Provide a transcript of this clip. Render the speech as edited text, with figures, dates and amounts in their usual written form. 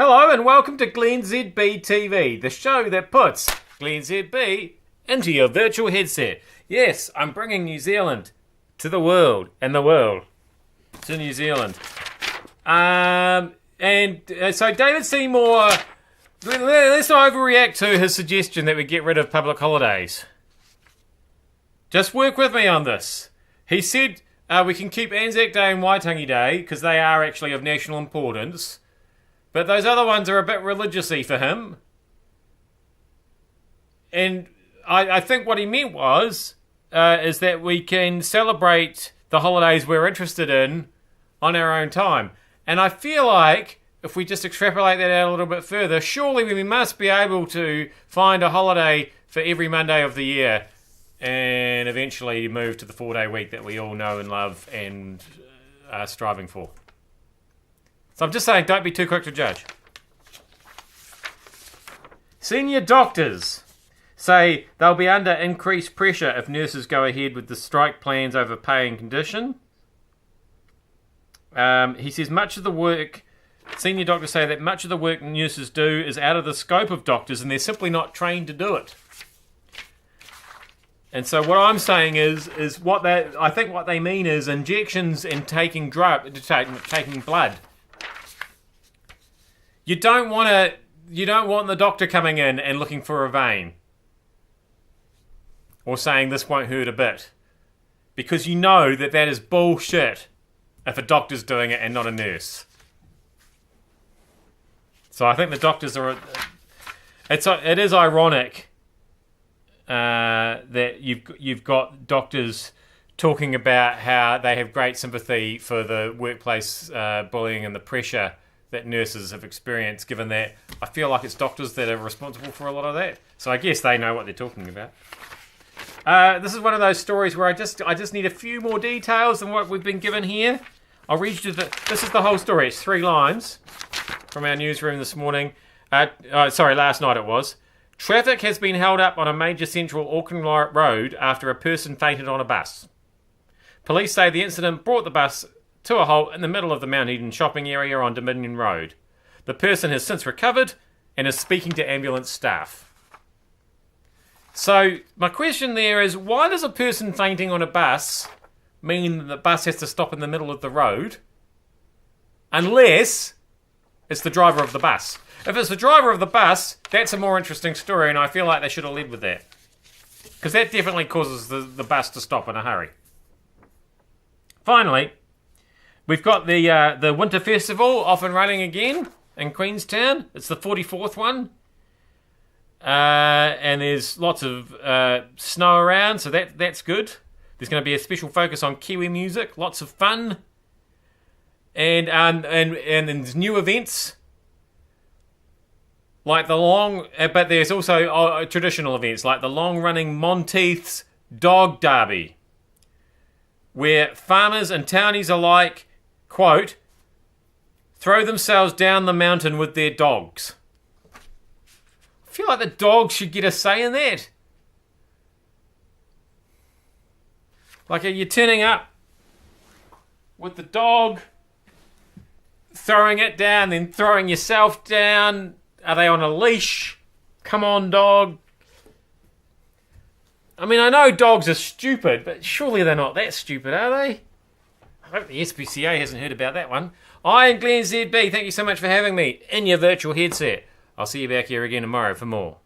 Hello and welcome to glennzb TV, the show that puts glennzb into your virtual headset. Yes, I'm bringing New Zealand to the world, and the world to New Zealand. So David Seymour, let's not overreact to his suggestion that we get rid of public holidays. Just work with me on this. He said we can keep Anzac Day and Waitangi Day because they are actually of national importance. But those other ones are a bit religious-y for him. And I think what he meant was is that we can celebrate the holidays we're interested in on our own time. And I feel like if we just extrapolate that out a little bit further, surely we must be able to find a holiday for every Monday of the year and eventually move to the 4-day week that we all know and love and are striving for. So I'm just saying, don't be too quick to judge. Senior doctors say they'll be under increased pressure if nurses go ahead with the strike plans over pay and condition. He says senior doctors say that much of the work nurses do is out of the scope of doctors and they're simply not trained to do it. And so what I'm saying is I think what they mean is injections and taking blood. You don't want the doctor coming in and looking for a vein. Or saying this won't hurt a bit. Because you know that is bullshit if a doctor's doing it and not a nurse. So I think the doctors are... It is ironic that you've got doctors talking about how they have great sympathy for the workplace bullying and the pressure that nurses have experienced, given that I feel like it's doctors that are responsible for a lot of that. So I guess they know what they're talking about. This is one of those stories where I just need a few more details than what we've been given here. I'll read you this is the whole story. It's 3 lines from our newsroom this morning. Last night it was. Traffic has been held up on a major central Auckland road after a person fainted on a bus. Police say the incident brought the bus to a halt in the middle of the Mount Eden shopping area on Dominion Road. The person has since recovered and is speaking to ambulance staff. So, my question there is, why does a person fainting on a bus mean that the bus has to stop in the middle of the road? Unless it's the driver of the bus. If it's the driver of the bus, that's a more interesting story, and I feel like they should have led with that. Because that definitely causes the bus to stop in a hurry. Finally, we've got the Winter Festival off and running again in Queenstown. It's the 44th one. And there's lots of snow around, so that's good. There's going to be a special focus on Kiwi music, lots of fun. And there's new events. Like but there's also traditional events, like the long-running Monteith's Dog Derby, where farmers and townies alike, quote, throw themselves down the mountain with their dogs. I feel like the dogs should get a say in that. Like, are you turning up with the dog, throwing it down, then throwing yourself down? Are they on a leash? Come on, dog. I mean, I know dogs are stupid, but surely they're not that stupid, are they? I hope the SPCA hasn't heard about that one. I am Glenn ZB. Thank you so much for having me in your virtual headset. I'll see you back here again tomorrow for more.